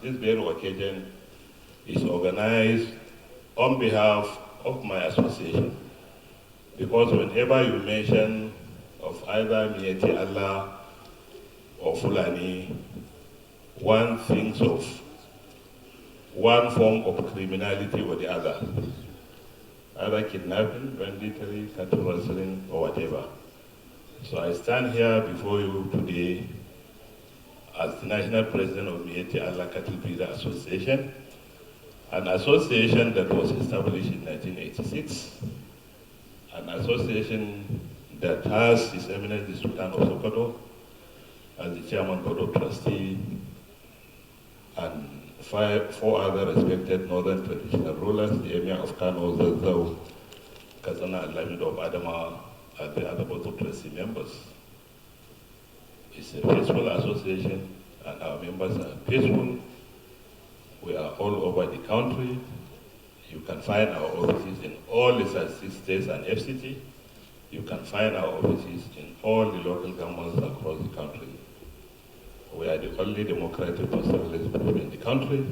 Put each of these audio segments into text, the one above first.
this very occasion is organized on behalf of my association. Because whenever you mention of either Miyetti Allah or Fulani, one thinks of one form of criminality or the other, either kidnapping, banditry, cattle rustling, or whatever. So I stand here before you today as the National President of Miyetti Allah Cattle Breeder Association, an association that was established in 1986, an association that has His Eminence the Sultan of Sokoto as the Chairman Board of Trustee, and four other respected northern traditional rulers, the Emir of Kano, Zazzau, Kazana, Alamid of Adama, and the other Board of Trustee members. It's a peaceful association, and our members are peaceful. We are all over the country. You can find our offices in all the 6 states and FCT. You can find our offices in all the local governments across the country. We are the only democratic pastoralist group in the country.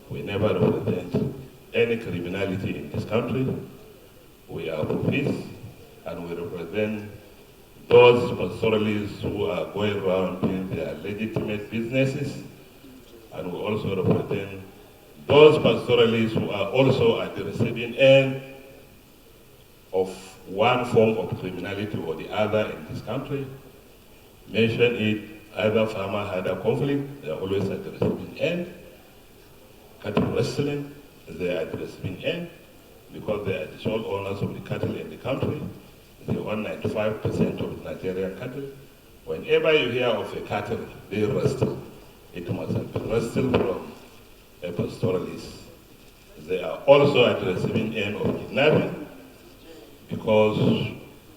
We never represent any criminality in this country. We are for peace, and we represent those pastoralists who are going around doing their legitimate businesses, and we also represent those pastoralists who are also at the receiving end of one form of criminality or the other in this country. Mention it, either farmer had a conflict, they are always at the receiving end. Cattle wrestling, they are at the receiving end because they are the sole owners of the cattle in the country. They own 95% of Nigerian cattle. Whenever you hear of a cattle being wrestled, it must have been wrestled from a pastoralist. They are also at the receiving end of kidnapping, because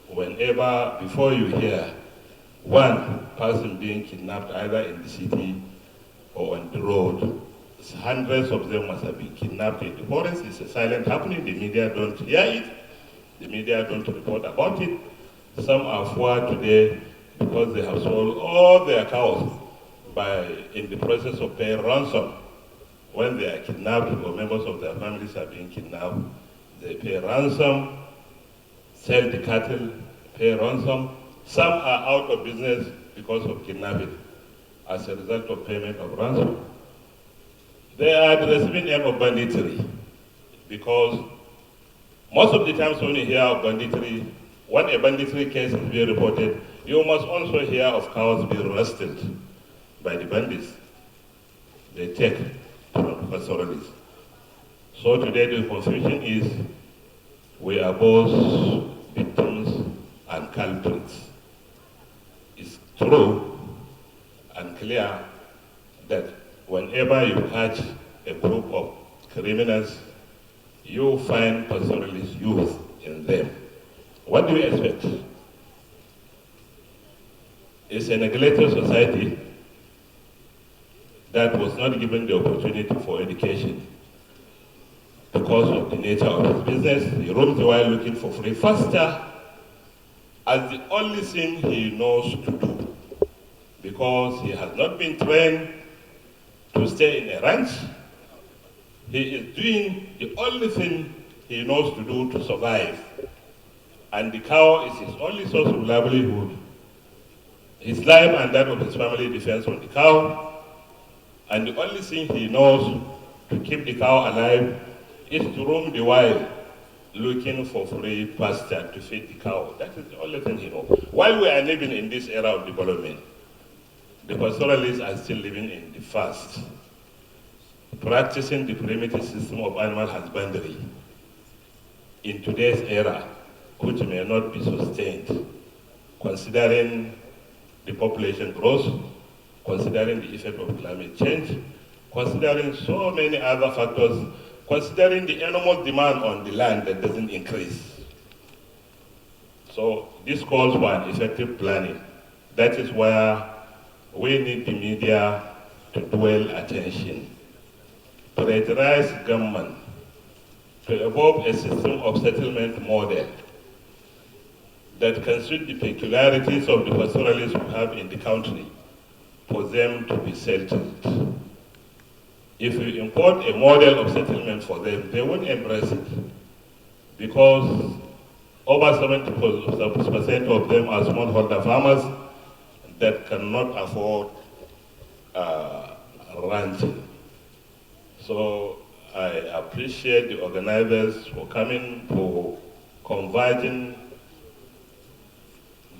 whenever, before you hear one person being kidnapped either in the city or on the road, hundreds of them must have been kidnapped in the forest. It's a silent happening. The media don't hear it. The media don't report about it. Some are poor today because they have sold all their cows in the process of paying ransom. When they are kidnapped or members of their families are being kidnapped, they pay ransom, sell the cattle, pay ransom. Some are out of business because of kidnapping as a result of payment of ransom. They are at the receiving end of banditry, because most of the times when you hear of banditry, when a banditry case is being reported, you must also hear of cows being wrestled by the bandits. They take from pastoralists. So today the confusion is we are both victims and culprits. It's true and clear that whenever you catch a group of criminals, you find pastoralist youth in them. What do you expect? It's a neglected society that was not given the opportunity for education because of the nature of his business. He roams the world looking for free faster as the only thing he knows to do, because he has not been trained to stay in a ranch. He is doing the only thing he knows to do to survive. And the cow is his only source of livelihood. His life and that of his family depends on the cow. And the only thing he knows to keep the cow alive is to roam the wild looking for free pasture to feed the cow. That is the only thing he knows. While we are living in this era of development, the pastoralists are still living in the past, practicing the primitive system of animal husbandry in today's era, which may not be sustained, considering the population growth, considering the effect of climate change, considering so many other factors, considering the animal demand on the land that doesn't increase. So this calls for an effective planning. That is where we need the media to dwell attention, to prioritize government, to evolve a system of settlement model that can suit the peculiarities of the pastoralists we have in the country, for them to be settled. If you import a model of settlement for them, they won't embrace it because over 70% of them are smallholder farmers that cannot afford ranching. So I appreciate the organizers for coming, for converging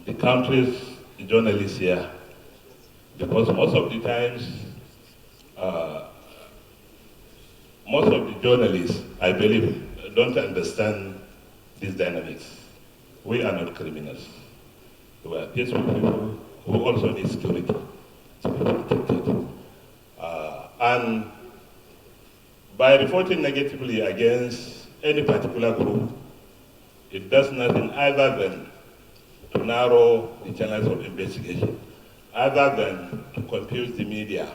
the country's journalists here, because most of the times, most of the journalists, I believe, don't understand these dynamics. We are not criminals. We are peaceful people who also need security to be protected. And by reporting negatively against any particular group, it does nothing other than to narrow the channels of investigation, other than to confuse the media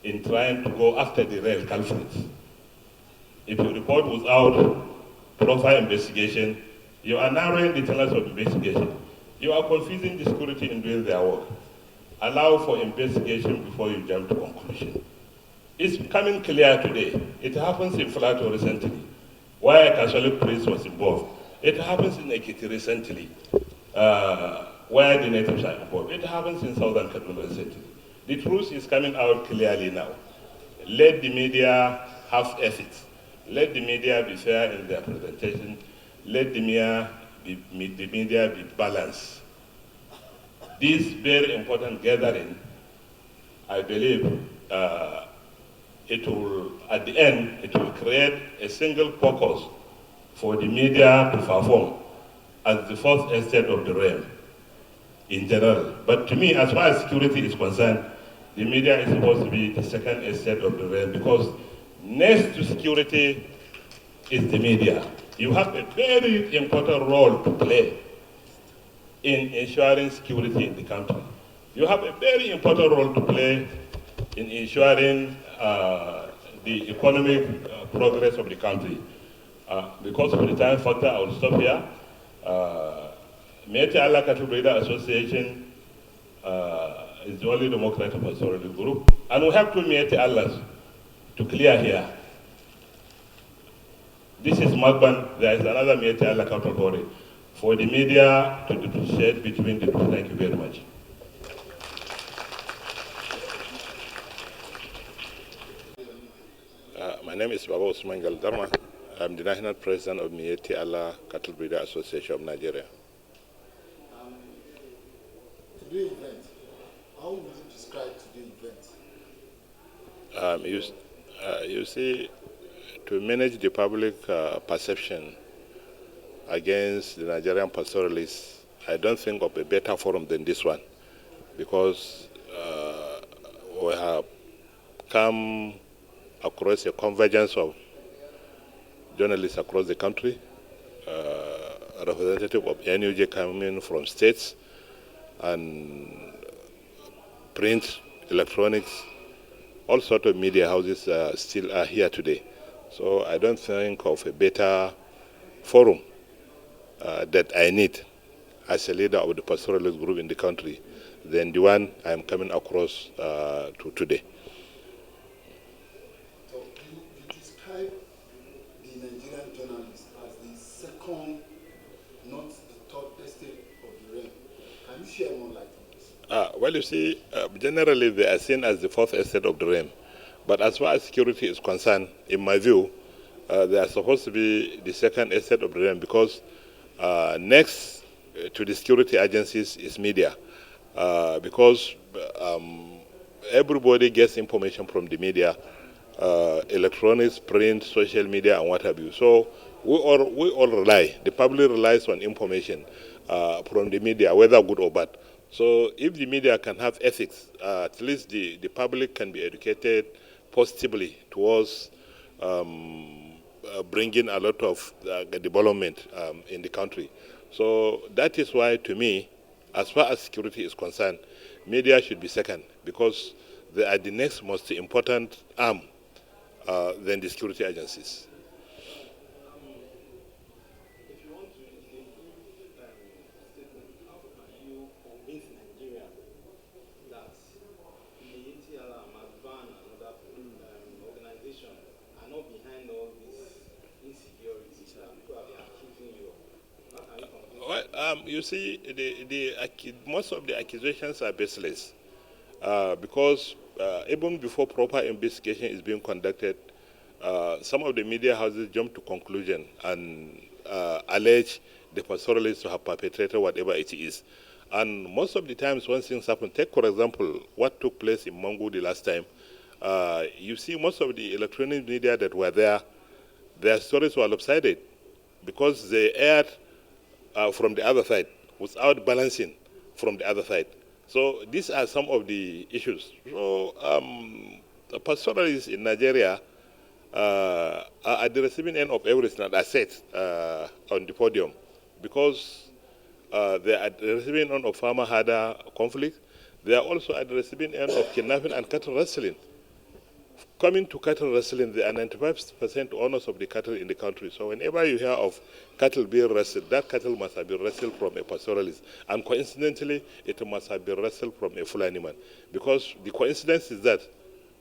in trying to go after the real culprits. If you report without proper investigation, you are narrowing the channels of investigation. You are confusing the security in doing their work. Allow for investigation before you jump to conclusion. It's becoming clear today. It happens in Plateau recently, where a Catholic priest was involved. It happens in Ekiti recently, where the natives are involved. It happens in Southern Kaduna recently. The truth is coming out clearly now. Let the media have ethics. Let the media be fair in their presentation. Let the media be balanced. This very important gathering, I believe, it will, at the end, it will create a single focus for the media to perform as the first estate of the realm in general. But to me, as far as security is concerned, the media is supposed to be the second estate of the realm, because next to security is the media. You have a very important role to play in ensuring security in the country. You have a very important role to play in ensuring the economic progress of the country. Because of the time factor, I will stop here. Miyetti Allah Cattle Breeder Association is the only democratic pastoralist group, and we have two Miyetti Allahs to clear here. This is MACBAN, there is another Miyetti Allah Cattle Breeder. For the media to differentiate between the two. Thank you very much. My name is USMAN NGELZARMA. I'm the National President of Miyetti Allah Cattle Breeder Association of Nigeria. Today's event, how would you describe today's event? You see, to manage the public perception against the Nigerian pastoralists, I don't think of a better forum than this one, because we have come across a convergence of journalists across the country, representative of NUJ coming from states, and print, electronics, all sorts of media houses still are here today. So I don't think of a better forum that I need as a leader of the pastoralist group in the country than the one I am coming across to today. So you describe the Nigerian journalists as the second, not the third estate of the realm. Can you share more light on this? Well, you see, generally they are seen as the fourth estate of the realm. But as far as security is concerned, in my view, they are supposed to be the second estate of the realm, because next to the security agencies is media. Because everybody gets information from the media, electronics, print, social media, and what have you. So we all rely, the public relies on information from the media, whether good or bad. So if the media can have ethics, at least the public can be educated positively towards bringing a lot of development in the country. So that is why, to me, as far as security is concerned, media should be second, because they are the next most important arm than the security agencies. If you want to improve statement, how can you convince Nigeria that Miyetti Allah, MACBAN, and other organizations insecurity that people have been accusing you of? How can you confirm? Well, you see, most of the accusations are baseless because even before proper investigation is being conducted, some of the media houses jump to conclusion and allege the pastoralists to have perpetrated whatever it is. And most of the times when things happen, take for example what took place in Mangu the last time, you see most of the electronic media that were there, their stories were lopsided because they aired from the other side without balancing from the other side. So these are some of the issues. So the pastoralists in Nigeria are at the receiving end of everything that I said on the podium because they are at the receiving end of farmer-herder conflict. They are also at the receiving end of kidnapping and cattle rustling. Coming to cattle rustling, there are 95% owners of the cattle in the country. So whenever you hear of cattle being wrestled, that cattle must have been wrestled from a pastoralist. And coincidentally, it must have been wrestled from a Fulani man. Because the coincidence is that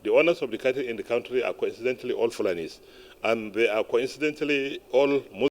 the owners of the cattle in the country are coincidentally all Fulanis. And they are coincidentally all Muslims.